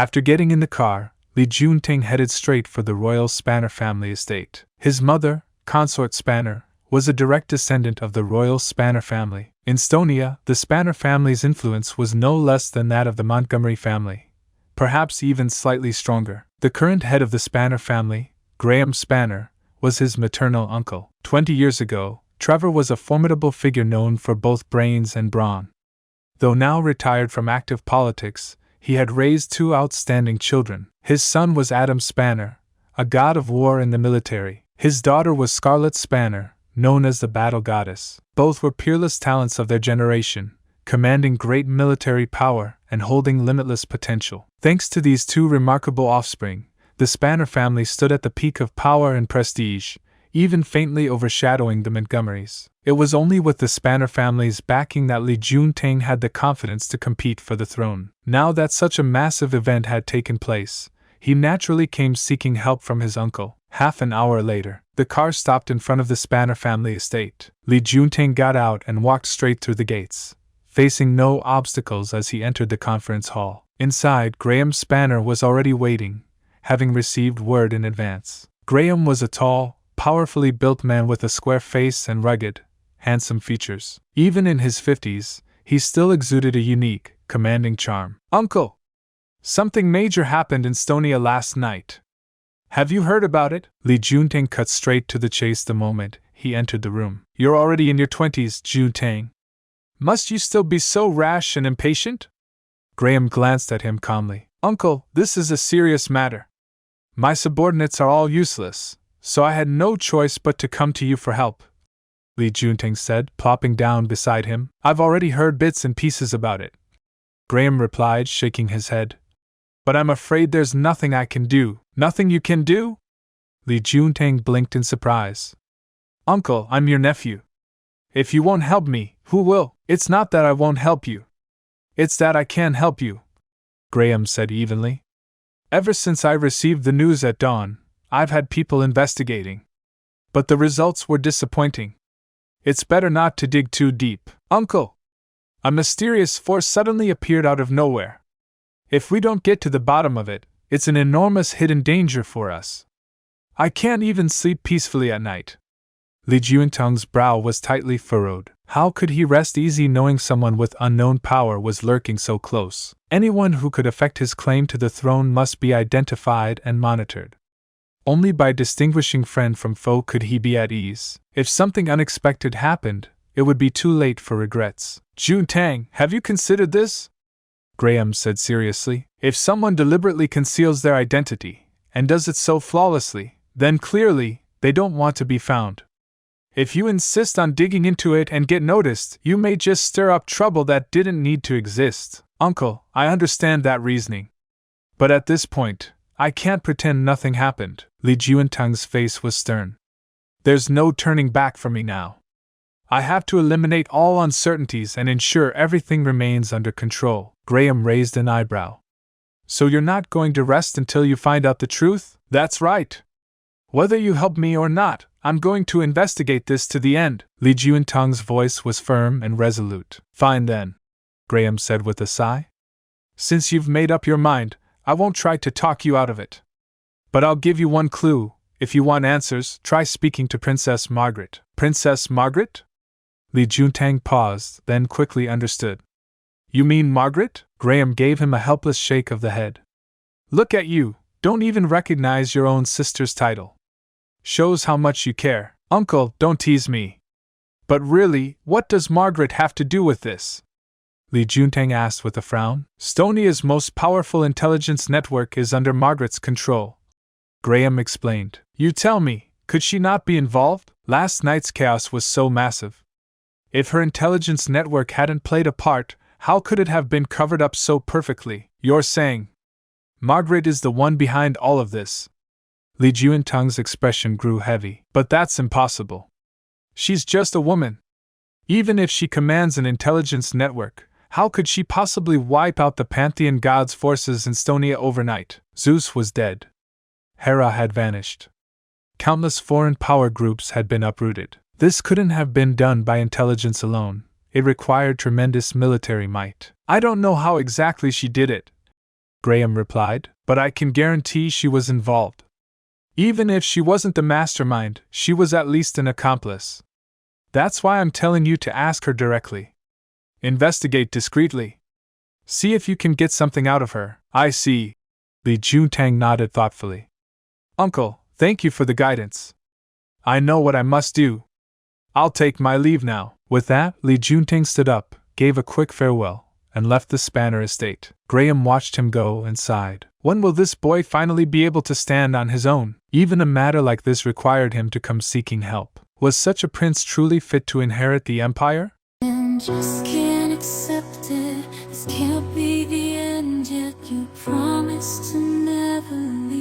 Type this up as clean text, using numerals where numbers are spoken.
After getting in the car, Li Junting headed straight for the royal Spanner family estate. His mother, Consort Spanner, was a direct descendant of the royal Spanner family. In Estonia, the Spanner family's influence was no less than that of the Montgomery family, perhaps even slightly stronger. The current head of the Spanner family, Graham Spanner, was his maternal uncle. 20 years ago, Trevor was a formidable figure known for both brains and brawn. Though now retired from active politics, he had raised two outstanding children. His son was Adam Spanner, a god of war in the military. His daughter was Scarlet Spanner, known as the Battle Goddess. Both were peerless talents of their generation, commanding great military power and holding limitless potential. Thanks to these two remarkable offspring, the Spanner family stood at the peak of power and prestige, even faintly overshadowing the Montgomerys. It was only with the Spanner family's backing that Li Junting had the confidence to compete for the throne. Now that such a massive event had taken place, he naturally came seeking help from his uncle. Half an hour later, the car stopped in front of the Spanner family estate. Li Junting got out and walked straight through the gates, facing no obstacles as he entered the conference hall. Inside, Graham Spanner was already waiting, having received word in advance. Graham was a tall, powerfully built man with a square face and rugged, handsome features. Even in his 50s, he still exuded a unique, commanding charm. "Uncle! Something major happened in Estonia last night. Have you heard about it?" Li Junting cut straight to the chase the moment he entered the room. "You're already in your 20s, Junting. Must you still be so rash and impatient?" Graham glanced at him calmly. "Uncle, this is a serious matter. My subordinates are all useless, so I had no choice but to come to you for help," Li Junting said, plopping down beside him. "I've already heard bits and pieces about it," Graham replied, shaking his head. "But I'm afraid there's nothing I can do." "Nothing you can do?" Li Junting blinked in surprise. "Uncle, I'm your nephew. If you won't help me, who will?" "It's not that I won't help you. It's that I can't help you," Graham said evenly. "Ever since I received the news at dawn, I've had people investigating. But the results were disappointing. It's better not to dig too deep." "Uncle!" A mysterious force suddenly appeared out of nowhere. "If we don't get to the bottom of it, it's an enormous hidden danger for us. I can't even sleep peacefully at night." Li Junting's brow was tightly furrowed. How could he rest easy knowing someone with unknown power was lurking so close? Anyone who could affect his claim to the throne must be identified and monitored. Only by distinguishing friend from foe could he be at ease. If something unexpected happened, it would be too late for regrets. "Junting, have you considered this?" Graham said seriously. "If someone deliberately conceals their identity, and does it so flawlessly, then clearly, they don't want to be found. If you insist on digging into it and get noticed, you may just stir up trouble that didn't need to exist." "Uncle, I understand that reasoning. But at this point, I can't pretend nothing happened." Li Junting's face was stern. "There's no turning back for me now. I have to eliminate all uncertainties and ensure everything remains under control." Graham raised an eyebrow. "So you're not going to rest until you find out the truth?" "That's right. Whether you help me or not, I'm going to investigate this to the end." Li Junting's voice was firm and resolute. "Fine then," Graham said with a sigh. "Since you've made up your mind, I won't try to talk you out of it. But I'll give you one clue. If you want answers, try speaking to Princess Margaret." "Princess Margaret?" Li Junting paused, then quickly understood. "You mean Margaret?" Graham gave him a helpless shake of the head. "Look at you, don't even recognize your own sister's title. Shows how much you care." "Uncle, don't tease me." "But really, what does Margaret have to do with this?" Li Junting asked with a frown. "Estonia's most powerful intelligence network is under Margaret's control," Graham explained. "You tell me, could she not be involved? Last night's chaos was so massive. If her intelligence network hadn't played a part, how could it have been covered up so perfectly?" "You're saying Margaret is the one behind all of this?" Li Junting's expression grew heavy. "But that's impossible. She's just a woman. Even if she commands an intelligence network, how could she possibly wipe out the Pantheon gods' forces in Estonia overnight?" Zeus was dead. Hera had vanished. Countless foreign power groups had been uprooted. This couldn't have been done by intelligence alone. It required tremendous military might. "I don't know how exactly she did it," Graham replied, but I can guarantee she was involved. Even if she wasn't the mastermind, she was at least an accomplice. That's why I'm telling you to ask her directly. Investigate discreetly. See if you can get something out of her. I see. Li Juntang nodded thoughtfully. Uncle, thank you for the guidance. I know what I must do. I'll take my leave now. With that, Li Juntang stood up, gave a quick farewell, and left the Spanner estate. Graham watched him go and sighed. When will this boy finally be able to stand on his own? Even a matter like this required him to come seeking help. Was such a prince truly fit to inherit the empire? And just can't accept it. This can't be the end yet. You promised to never leave.